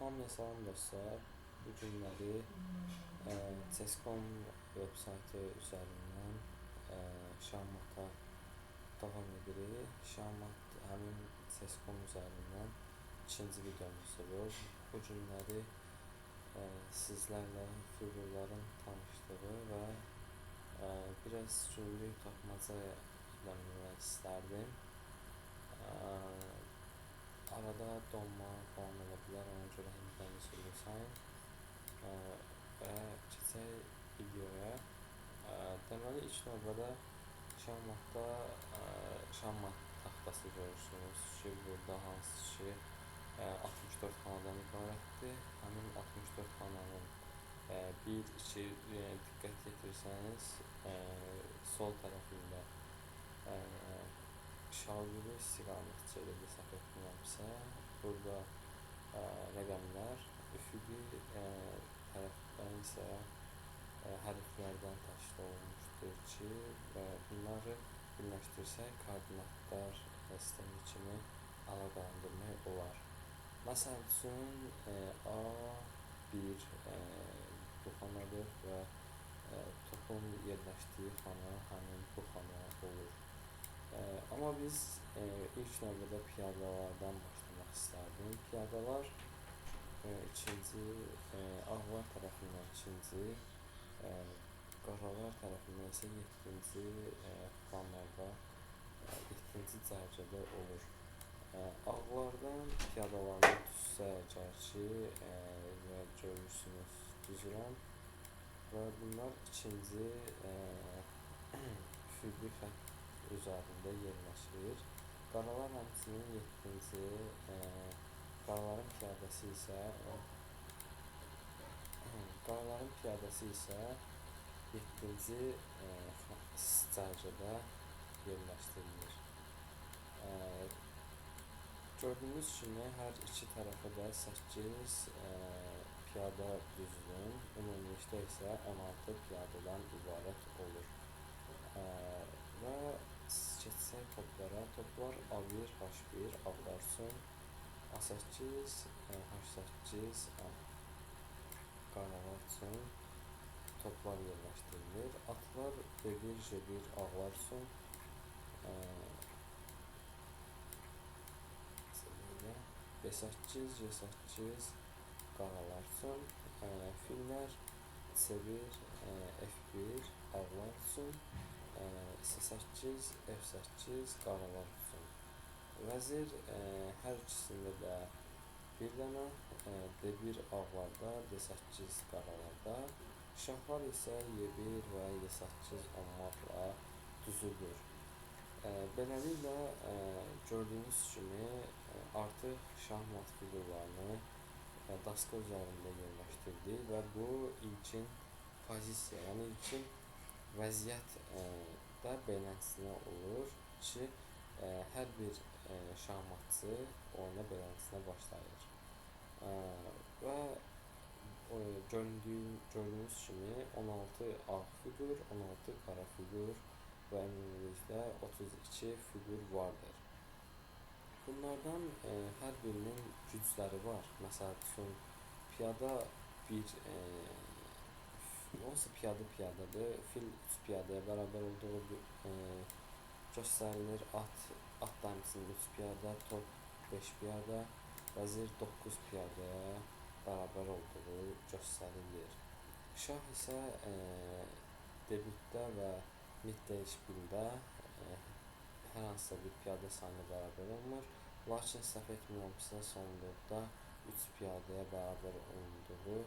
Hamıya salam dostlar. Bu günləri CS:GO-nun veb-saytı üzərindən şahmata davam edirik. Şahmat həmin CS:GO-nun üzərindən ikinci videomuzdur. Bu günləri sizlərlə figurların tanışlığı və biraz günlük tapmaca ilə bilmək istərdim. Arada donma falan ola bilər, ona görə həmdən üzr sayın. Və keçək videoya. Deməli, ilk növbədə şahmatda şahmat taxtası görürsünüz ki, burada hansı ki 64 xanadan ibarətdir. Həmin 64 xananın 1-2 diqqət yetirsəniz sol tərəfində şalqılı istiqamətçidə hesab etmirəmsə, burada rəqəmlər, üfüqi tərəfdən isə hərflərdən təşkil olunmuşdur ki, bunları birləşdirsək koordinatlar sistemi kimi əlaqələndirmək olar. Məsəl üçün A1 bu xanadır və topun yerləşdiyi xana həmin bu xana olur. Amma biz ilk növbədə piyadalardan başlamaq istərdim. Piyadalar ikinci, ağlar tərəfindən ikinci, qaralar tərəfindən isə 7-ci planlarda, 7-ci cərgədə olur. Ağlardan piyadalarını düzsək ki, və görürsünüz düzürəm və bunlar ikinci üfüqi xətt üzərində yerləşir. Qaralar həmçinin 7-ci, qaraların piyadası isə 7-ci cərgədə yerləşdirilir. Gördüyünüz kimi hər iki tərəfə də 8 piyada düzülün, ümumilikdə isə 16 piyadadan ibarət olur. Və keçsək toplara. Toplar A1, H1, ağlar üçün, A8, H8, qaralar üçün toplar yerləşdirilir. Atlar B1, J1, ağlar üçün, B8, J8, qaralar üçün, fillər C1, F1, ağlar üçün, C8, F8 qaralar üçün. Vəzir hər ikisində də bir dənə, D1 ağlarda, D8 qaralarda. Şahlar isə Y1 və Y8 olmaqla düzülür. Beləliklə, gördüyünüz kimi artıq şahmat figurlarını daska üzərində yerləşdirdik və bu ilkin pozisiya, yəni ilkin vəziyyət da beləsinə olur ki, hər bir şahmatçı oyuna beləsinə başlayır. Və gördüyünüz kimi 16 ağ figur, 16 qara figur və ümumilikdə 32 figur vardır. Bunlardan hər birinin gücləri var. Məsəl üçün, piyada bir onsuz piyadadır, fil 3 piyadaya bərabər olduğu göstərilir. At da həmçinin 3 piyada, top 5 piyada, vəzir 9 piyadaya bərabər olduğu göstərilir. Şah isə debütdə və mid dəyişiklikdə hər hansısa bir piyada sayına bərabər olmur. Lakin səhv etmirəmsə, sonluqda 3 piyadaya bərabər olunduğu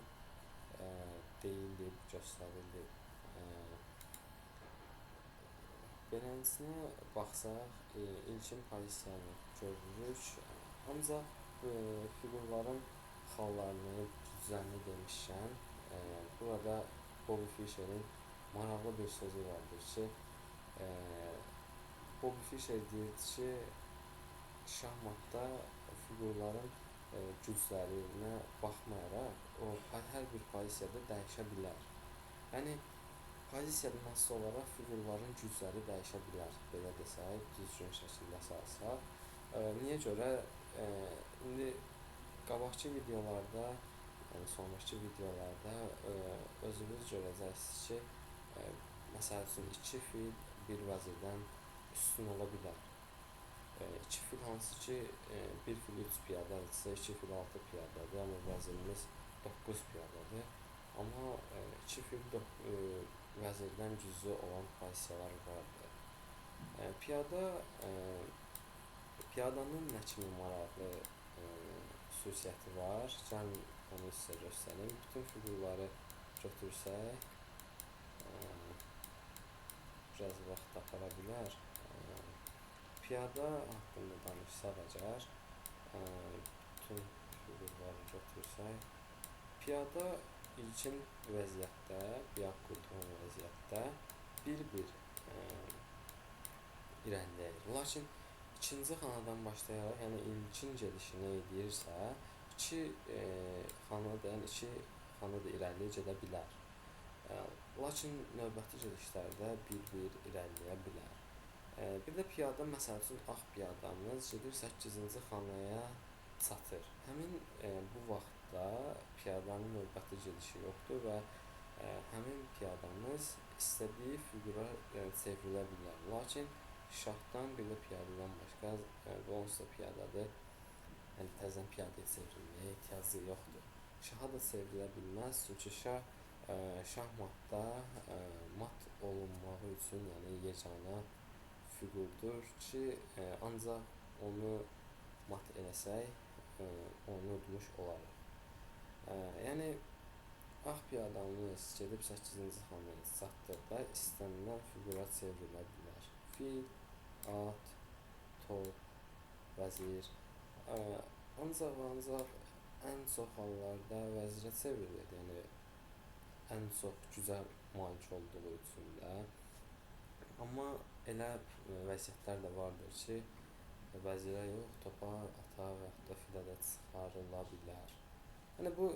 deyilib, göstərilib. Beləsinə baxsaq, ilkin pozisiyanı görürük. Ancaq figurların xallarını, güclərini demişkən, burada Bobby Fischer'in maraqlı bir sözü vardır ki, Bobby Fischer deyir ki, şahmatda figurların güclərinə baxmayaraq, o hər bir pozisiyada dəyişə bilər. Yəni, pozisiyadan asılı olaraq figurların gücləri dəyişə bilər, belə desək, düzgün şəkildə salsaq. Niyə görə? İndi qabaqçı videolarda, yəni sonrakı videolarda özünüz görəcəksiniz ki, məsəl üçün iki fil bir vəzirdən üstün ola bilər. İki fil hansı ki, bir fil 3 piyadadırsa, iki fil 6 piyadadır, amma vəzirimiz 9 piyadadır. Amma iki fil vəzirdən güclü olan pozisiyalar vardır. Piyadanın nə kimi maraqlı xüsusiyyəti var? Gəlin onu sizə göstərim. Bütün fiqurları götürsək, biraz vaxt apara bilər. Piyada haqqında danışsaq əgər, bütün fiqurları götürsək, piyada ilkin vəziyyətdə, biaq qurduğun vəziyyətdə bir-bir irəliləyir. Lakin ikinci xanadan başlayaraq, yəni ilkin gedişi nə edirsə, iki xana da irəli gedə bilər. Lakin növbəti gedişlərdə bir-bir irəliləyə bilər. Bir də piyada, məsəl üçün, ağ piyadamız gedir 8-ci xanaya çatır. Həmin bu vaxtda piyadanın növbəti gedişi yoxdur və həmin piyadamız istədiyi fiqura çevrilə bilər. Lakin şahdan bir də piyadadan başqa bu onsuz da piyadadır. Yəni təzədən piyadaya çevrilməyə ehtiyacı yoxdur. Şaha da çevrilə bilməz, çünki şahmatda mat olunmağı üçün, yəni yeganə fiqurdur ki, ancaq onu mat eləsək, onu udmuş olarıq. Yəni ağ piyadamız gedib 8-ci xanaya çatdıqda istənilən fiqura çevrilə bilər. Fil, at, top, vəzir. Ancaq ən çox hallarda vəzirə çevrilir. Yəni ən çox gücə malik olduğu üçün də. Amma elə vəziyyətlər də vardır ki, vəzirə yox, topa, ata və yaxud da filə də çıxarıla bilər. Yəni bu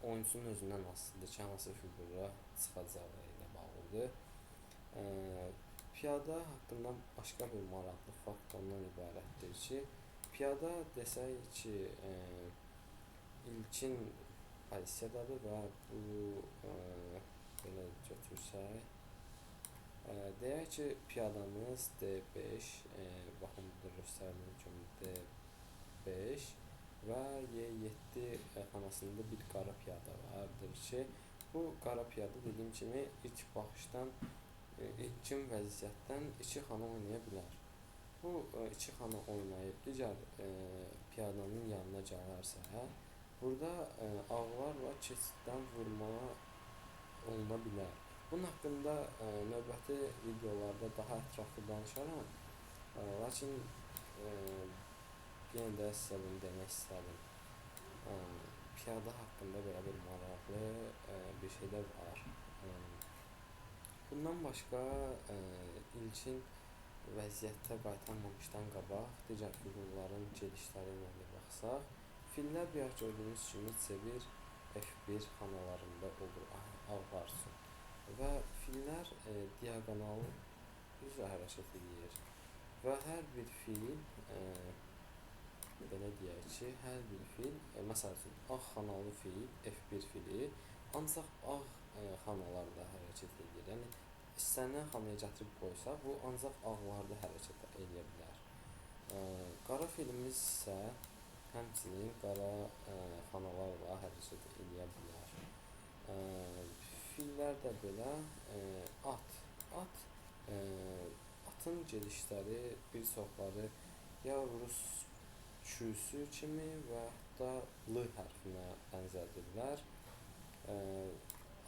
oyunçunun özündən asılıdır ki, hansı fiqura çıxacağı ilə bağlıdır. Piyada haqqında başqa bir maraqlı fakt ondan ibarətdir ki, piyada desək ki, ilkin pozisiyadadır və bu belə götürsək, deyək ki, piyadamız D5, baxın burada göstərildiyi kimi D5 və E7 xanasında bir qara piyada vardır ki, bu qara piyada dediyim kimi ilk baxışdan, ilkin vəziyyətdən iki xana oynaya bilər. Bu iki xana oynayıb digər piyadanın yanına gələrsə, burada ağlarla keçiddən vurmağa oluna bilər. Bunun haqqında növbəti videolarda daha ətraflı danışaram. Lakin yenə də sizə bunu demək istədim. Piyada haqqında belə bir maraqlı bir şey də var. Bundan başqa ilkin vəziyyətə qaytarmamışdan qabaq digər fiqurların gedişləri ilə də baxsaq, fillər bayaq gördüyünüz kimi C1, F1 xanalarında olur ağlar üçün. Və fillər diaqonal üzrə hərəkət edir. Və hər bir fil, belə deyək ki, hər bir fil, məsəl üçün, ağ xanalı fil, F1 fili, ancaq ağ xanalarda hərəkət edir. Yəni, istənilən xanaya gətirib qoysaq, bu ancaq ağlarda hərəkət edə bilər. Qara filimiz isə həmçinin qara xanalarla hərəkət edə bilər. Fillər də belə, atın gedişləri bir çoxları ya rus küsü kimi və yaxud da L hərfinə bənzədirlər.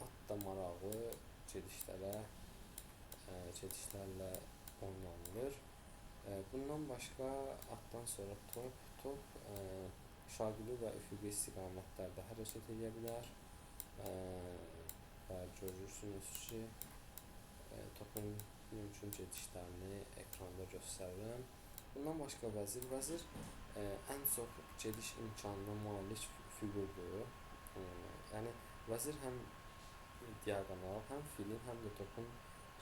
At da maraqlı gedişlərlə oynanılır. Bundan başqa atdan sonra top şaqili və üfüqi istiqamətlərdə hərəkət edə bilər. Və görürsünüz ki, topun mümkün gedişlərini ekranda göstərirəm. Bundan başqa vəzir ən çox gediş imkanına malik fiqurdur. Yəni vəzir həm diaqonal, həm filin, həm də topun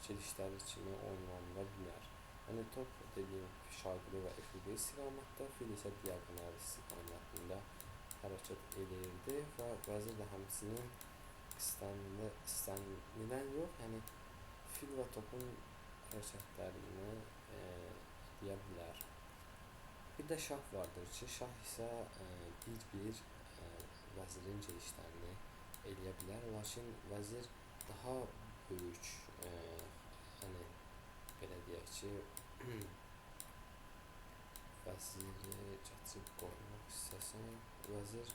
gedişləri kimi oynanıla bilər. Yəni top dediyim şaqili və üfüqi istiqamətdə, fil isə diaqonal istiqamətində hərəkət edirdi və vəzir də həmçinin istənilən yox, yəni fil və topun hərəkətlərini deyə bilər. Bir də şah vardır ki, şah isə bir-bir vəzirin gedişlərini eləyə bilər, lakin vəzir daha böyük, yəni belə deyək ki, vəziri keçib qoymaq istəsəm, vəzir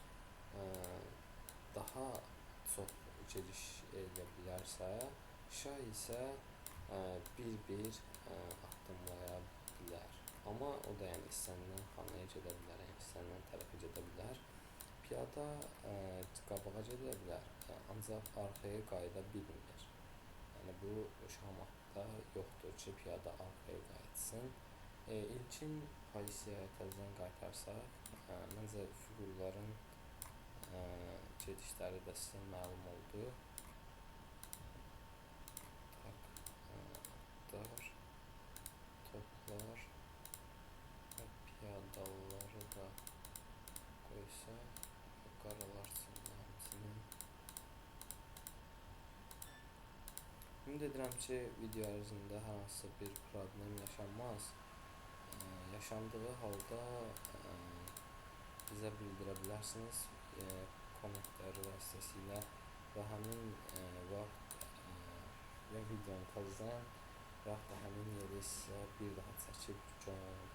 daha çox gediş eləyə bilərsə, şah isə bir-bir addımlaya bilər. Amma o da yəni istənilən xanaya gedə bilər, yəni istənilən tərəfə gedə bilər. Piyada qabağa gedə bilər, ancaq arxaya qayıda bilmir. Yəni bu şahmatda yoxdur ki, piyada arxaya qayıtsın. İlkin pozisiyaya təzədən qaytarsaq, məncə fiqurların gedişləri də sizə məlum oldu. Atlar, toplar və piyadaları da qoysaq, qaralar çıxdı həmçinin. Ümid edirəm ki, video ərzində hər hansısa bir problem yaşanmaz. Yaşandığı halda bizə bildirə bilərsiniz kommentlər vasitəsilə və həmin vaxt ya videonu təzədən və yaxud da həmin yeri sizə bir daha çəkib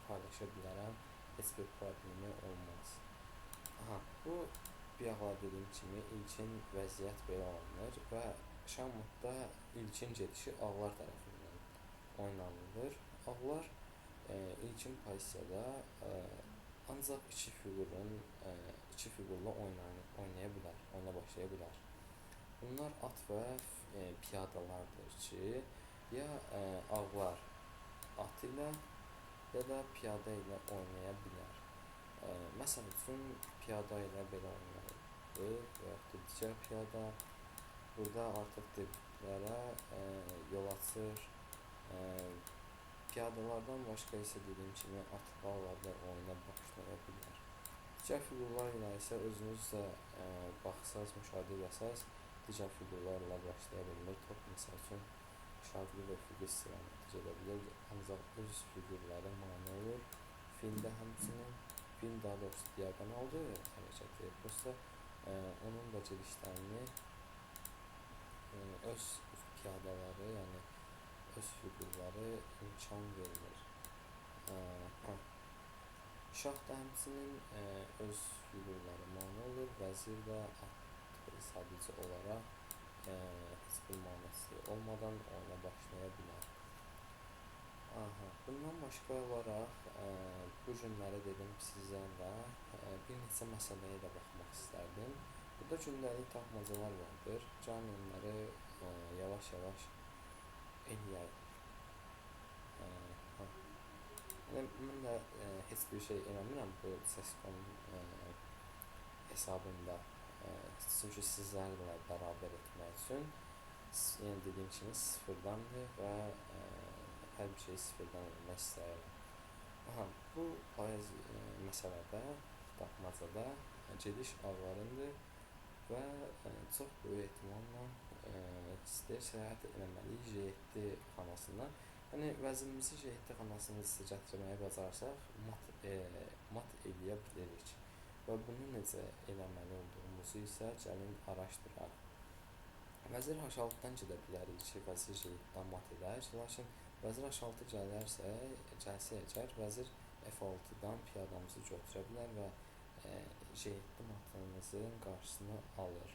paylaşa bilərəm. Heç bir problemi olmaz. Bu bayaqlar dediyim kimi ilkin vəziyyət belə alınır və şahmatda ilkin gedişi ağlar tərəfindən oynanılır. Ağlar ilkin pozisiyada ancaq iki fiqurla oynaya bilər, oyuna başlaya bilər. Bunlar at və piyadalardır ki, ya ağlar at ilə, ya da piyada ilə oynaya bilər. Məsəl üçün, piyada ilə belə oynanır və yaxud da digər piyada. Burada artıq debitlərə yol açır. Piyadalardan başqa isə dediyim kimi atlarla da oyuna başlaya bilər. Digər fiqurlar ilə isə özünüz də baxsaz, müşahidə edəsəz, digər fiqurlarla başlaya bilmir. Top məsəl üçün şaqli və üfüqi istiqamətdə gedə bilir, ancaq öz fiqurları mane olur. Fil də həmçinin, fil daha doğrusu diaqonaldır hərəkət edir. Prosta onun da gedişlərini öz piyadaları, yəni öz fiqurları imkan vermir. Şah da həmçinin öz fiqurları mane olur, vəzir də sadəcə olaraq heç bir maneçiliyi olmadan oyuna başlaya bilər. Bundan başqa olaraq bu günləri dedim sizlərlə bir neçə məsələyə də baxmaq istərdim. Burada gündəlik tapmacalar vardır. Gəlin onları yavaş-yavaş eləyək. Mən də heç bir şey eləmirəm bu CS:GO hesabında. Çünki sizlərlə bərabər etmək üçün, yəni dediyim kimi sıfırdandır və hər bir şey sıfırdan eləmək istəyirəm. Bu məsələdə, tapmacada gediş ağlarındır və çox böyük ehtimalla istəyir səyahət eləməliyik J7 xanasından. Yəni vəzirimizi J7 xanasına gətirməyi bacarsaq, mat eləyə bilirik. Və bunu necə eləməli olduğumuzu isə gəlin araşdıraq. Vəzir H6-dan gedə bilərik ki, vəzir J7-dan mat edər. Lakin vəzir H6 gəlsə əgər, vəzir F6-dan piyadamızı götürə bilər və J7 matımızın qarşısını alır.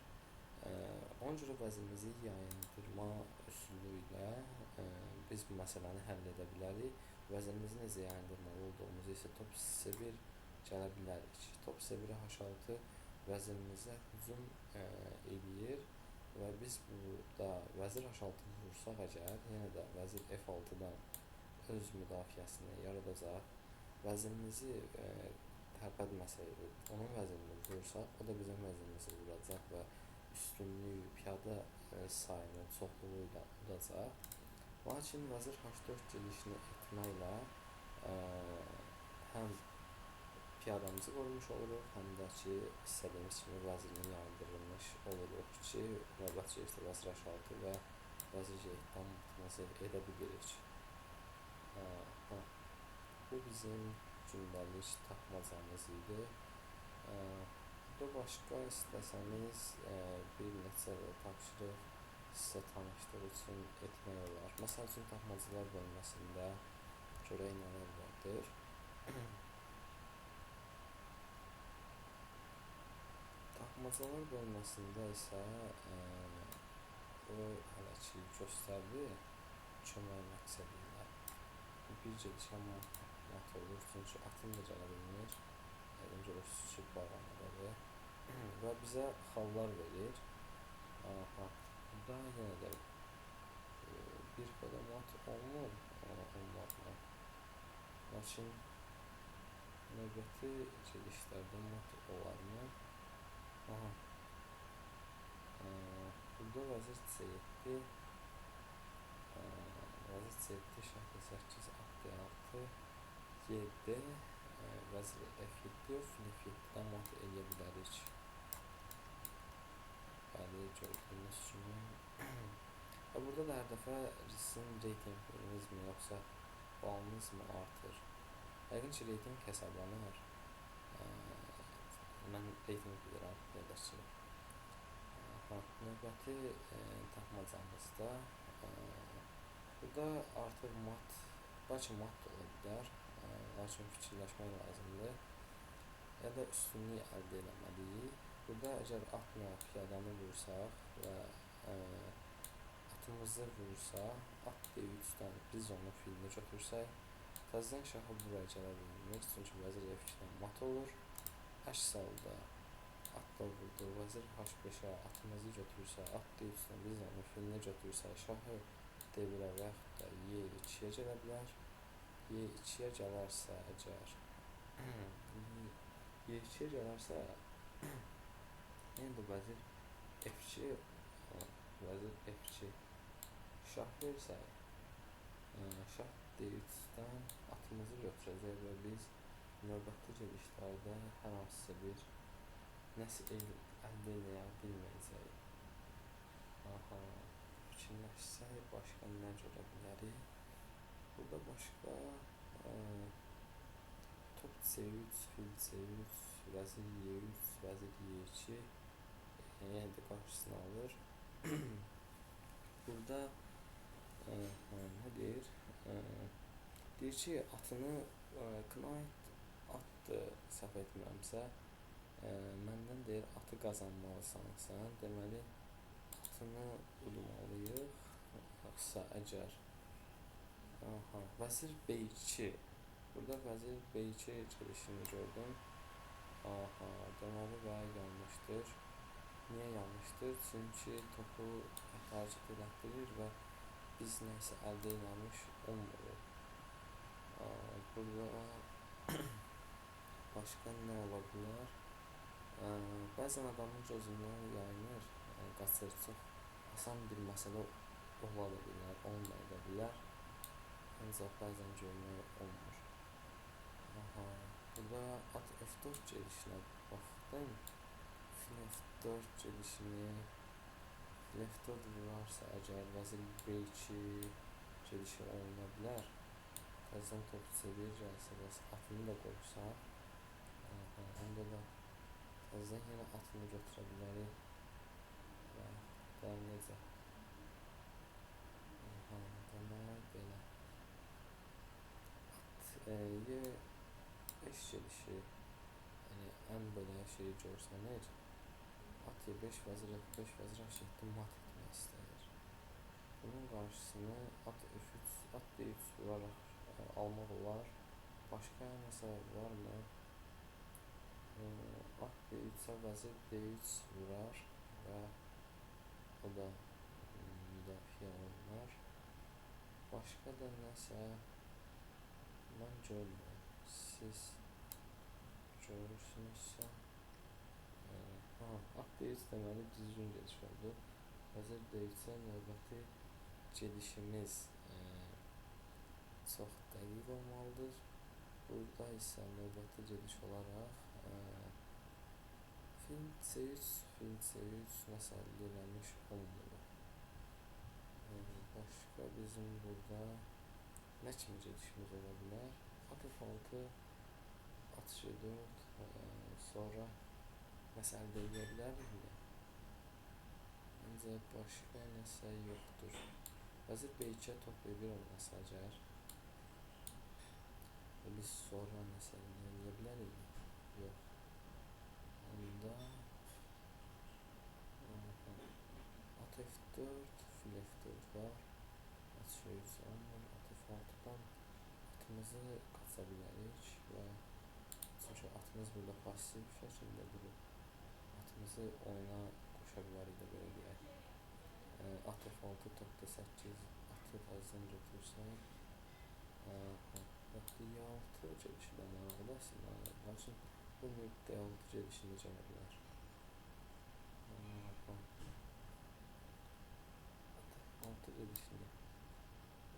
Ona görə vəzirimizi yayındırma üsulu ilə biz bu məsələni həll edə bilərik. Vəzirimizi necə yayındırmalı olduğumuzu isə top C1 gələ bilərik. Top C1-ə H6 vəzirimizə hücum eləyir və biz burada vəzir H6 vursaq əgər, yenə də vəzir F6-dan öz müdafiəsini yaradacaq. Vəzirimizi tərpətməsək, onun vəzirini vursaq, o da bizim vəzirimizi vuracaq və üstünlük piyada sayının çoxluğu ilə udacaq. Lakin vəzir H4 gedişini etməklə həm piyadamızı qoymuş oluruq, həm də ki, istədiyimiz kimi vəzirini yayındırılmış oluruq ki, növbəti yerdə vəzir H6 və vəzir G7-dən matımızı edə bilirik. Bu bizim gündəlik tapmacamız idi. Burada başqa istəsəniz bir neçə tapşırıq sizə tanışdıq üçün etmək olar. Məsəl üçün, tapmacalar bölməsində görək nələr vardır. Tapmacalar bölməsində isə o hələ ki göstərdi kömək məqsədi ilə. Bir gedişən mat olur, çünki atın da gələ bilmir. Yəqin görürsünüz ki, bağlamalıdır və bizə xallar verir. Burada yenə də bir qədər mat olmur, olmadı. Lakin növbəti gedişlərdə mat olarmı? Burada vəzir C7, vəzir C7, şah D8, at D6, G7, vəzir F7, fil F7-dən mat eləyə bilərik. Bəli, gördüyünüz kimi. Və burada da hər dəfə sizin reytinqiniz mi, yoxsa balınız mı artır? Yəqin ki, reytinq hesablanır. Mən reytinq bilirəm, belə ki. Növbəti tapmacamızda burada artıq mat, bəlkə mat da ola bilər, lakin fikirləşmək lazımdır. Ya da üstünlük əldə eləməliyik. Burada əgər atla piyadanı vursaq və atımızı vursa, at D3-dən biz onun filini götürsək, təzədən şahı buraya gələ bilmirik, çünki vəzir F2-dən mat olur. Əks halda at da vurdu, vəzir H5-ə atımızı götürürsə, at D3-dən biz onun filini götürsək, şahı D1-ə və yaxud da Y2-yə gələ bilər. Y2-yə gələrsə əgər Y2-yə gələrsə yenə də vəzir F2, vəzir F2 şah versək, şah D3-dən atımızı götürəcək və biz növbəti gedişlərdə hər hansısa bir nəsə əldə eləyə bilməyəcəyik. Fikirləşsək, başqa nə görə bilərik? Burada başqa top C3, fil C3, vəzir Y3, vəzir Y2 yenə də qarşısını alır. Burada nə deyir? Deyir ki, atını Knight atdır, səhv etmirəmsə, məndən deyir, atı qazanmalısan sən, deməli, atını udmalıyıq, yoxsa əgər, vəzir B2, burada vəzir B2 gedişini gördüm, deməli və yanlışdır. Niyə yanlışdır? Çünki topu hərəkət elətdirir və biz nəysə əldə eləmiş olmuruq. Burada başqa nə ola bilər? Bəzən adamın gözündən yayınır, qaçır, çox asan bir məsələ ola da bilər, olmaya da bilər. Ancaq bəzən görmək olmur. Burada at F4 gedişinə baxdım. Fil F4 gedişini, fil F4 vurarsa əgər vəzir B2 gedişi oluna bilər. Təzədən top C1 gəlsə və atını da qoysaq, onda da təzədən yenə atını götürə bilərik və da necə? Demək belə. At Y5 gedişi, yəni ən belə şeyi görsənir. At Y5, vəzir F5, vəzir H7 mat etmək istəyir. Bunun qarşısını at F3, at D3 vuraraq almaq olar. Başqa nəsə varmı? At D3-ə vəzir D3 vurar və o da müdafiə olunar. Başqa da nəsə mən görmürəm. Siz görürsünüzsə, at D3 deməli düzgün gediş oldu. Vəzir D3-ə növbəti gedişimiz çox dəqiq olmalıdır. Burada isə növbəti gediş olaraq fin C3 nəsə əldə eləmiş olmuyor. Başqa bizim burada nə kimi gedişimiz ola bilər? At F6, at G4, sonra nəsə əldə edə bilərikmi? Məncə başqa nəsə yoxdur. Vəzir B2-yə top B1 olmasa əgər, biz sonra nəsə eləyə bilərikmi? Yox. Onda at F4, fil F4 var. At G3 olmur. At F6-dan atımızı qaça bilərik və çünki atımız burada pasiv şəkildə durub. Atımızı oyuna qoşa bilərik də belə deyək. At F6, top D8, atı təzədən götürsək, D6 gedişi də maraqlı əslində. Lakin bu D6 gedişini necə ola bilər? At F6 gedişini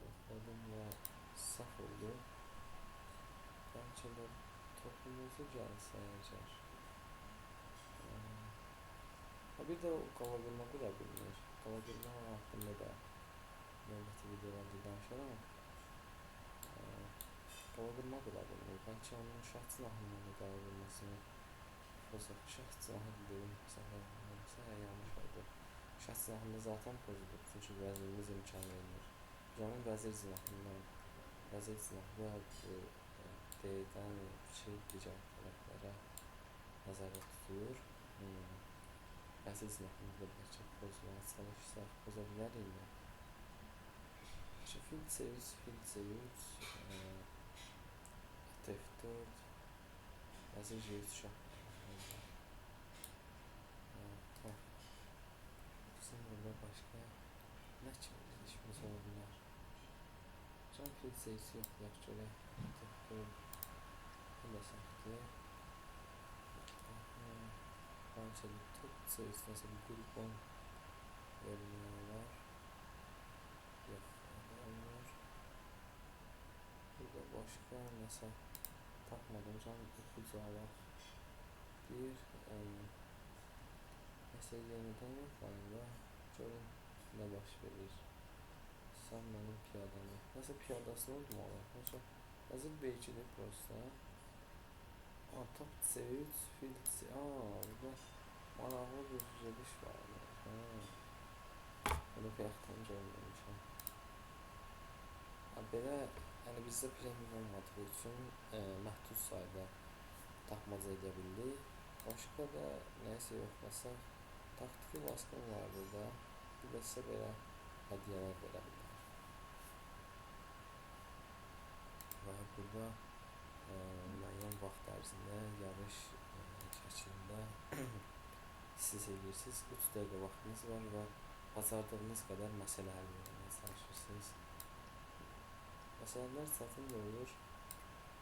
yoxladım və səhv oldu. Bəlkə də topumuzu gəlsə əgər. Bir də qala qurma qura bilmir. Qala qurma haqqında da növbəti videolarda danışaram. Qala qurma qura bilmir. Bəlkə onun şah cinahından da qala qurmasını pozaq. Şah cinahı dedim, səhv yanlış oldu. Şah cinahında zaten pozulur. Çünki vəzirimiz imkan vermir. Onun vəzir cinahından, vəzir cinahı bu D-dən digər tərəflərə nəzərdə tutur. Vəzir cinahını da bəlkə pozmaya çalışsaq, poza bilərikmi? Fil C3, fil C3, at F4, vəzir G3 şah. Bizim burada başqa nə kimi gedişimiz ola bilər? Can fil C3 yoxlayaq görək. At F4, bu da səhvdir. Bəlkə də top C3 nəsə bir qurban vermək olar. Yox, olmur. Burada başqa nəsə tapmadım. Can ipucu alaq. Nəsə yenidən yoxlayanda görün nə baş verir. Sən mənim piyadamı. Nəsə piyadasını udmalıyıq. Nəsə vəzir B2-dir prosta. Top C3, fil C... burada maraqlı bir gediş var. Bunu bayaqdan görməmişəm. Belə, yəni bizdə premium olmadığı üçün məhdud sayda tapmaca edə bildik. Başqa da nəyisə yoxlasaq, taktiki baskın var burada. Bir də sizə belə hədiyyələr verə bilər. Və burada müəyyən vaxt ərzində yarış şəklində siz edirsiniz. 3 dəqiqə vaxtınız var və bacardığınız qədər məsələ həll etməyə çalışırsınız. Məsələlər çətin də olur,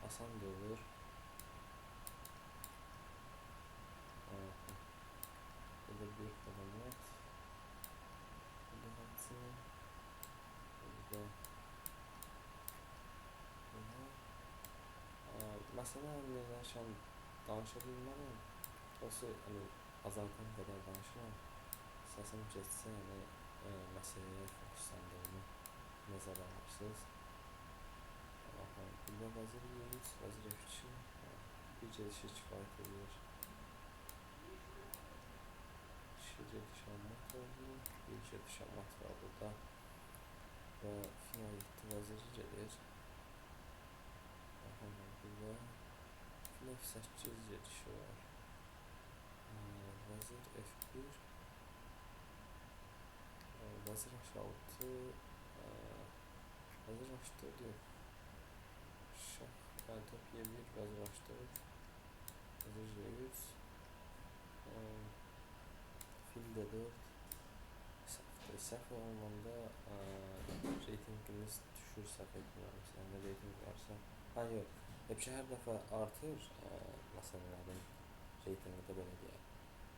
asan da olur. Burada bir element, burada hamısı, burada məsələ həll edərkən danışa bilmərəm. Olsa azardan qədər danışıram. Səsim getsə, məsələyə fokuslandığımı nəzərə alırsınız. Burada vəzir E3, vəzir F2 bir gedişi kifayət edir. İki gediş almaq oldu, bir gediş almaq var burada. Və final 7 vəziri gedir. Burada fil F8 gedişi var. Vəzir F1, vəzir H6, vəzir H4 yox. Şah, top Y1, vəzir H4, vəzir G3, fil D4. Səhv olmanda reytingimiz düşür, səhv etmirəmsə, yəni reyting varsa. Yox, hər dəfə artır məsələlərin reytingi də belə deyək.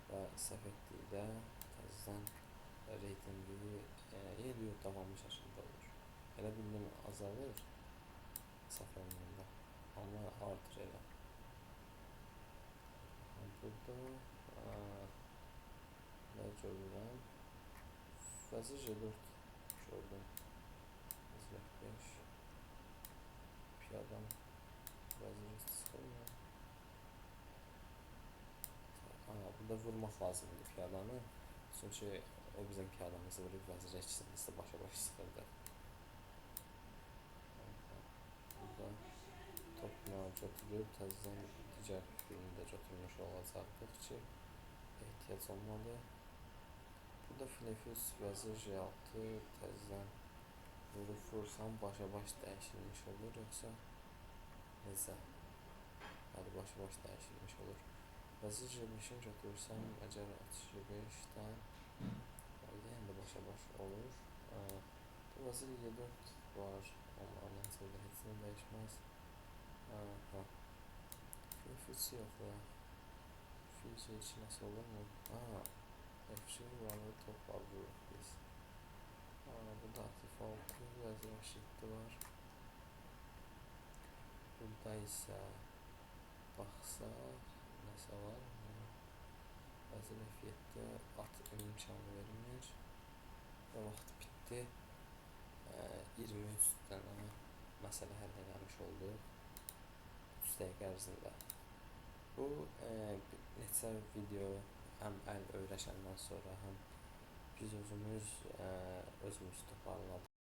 Və səhv etdikdə təzədən reytingi yenə davamlı şəkildə olur. Elə bildim azalır, səhv olmayanda. Amma artır elə. Burada nə görürəm? Vəzir J4 gördüm. Vəzir F5. Piyadam vəzir çıxırmı? Burada vurmaq lazımdır piyadanı. Çünki o bizim piyadamızı vurub vəzirə ikisini başa-baş sıxırdı. Burada topla götürüb təzədən digər figürünü də götürmüş olacaqdıq ki, ehtiyac olmadı. Burada fil F3, vəzir J6 təzədən vurub vursam başa-baş dəyişilmiş olur, yoxsa necə? Bəli, başa-baş dəyişilmiş olur. Vəzir J5-in götürürsəm, əgər at J5-dən yenə də başa-baş olur. Vəzir E4 var, onların hansıda heç nə dəyişməz. Fil F3 yoxlayaq. Fil J2 nəsə olurmu? F2 vurarı topla vururuq biz. Burada at F6, vəzir H7 var. Burada isə baxsaq, nəsə var? Vəzir F7 at imkan vermir. Və vaxt bitdi. 23 dənə məsələ həll eləmiş olduq 3 dəqiqə ərzində. Bu neçə video həm əl öyrəşəndən sonra, həm biz özümüz toparladıq.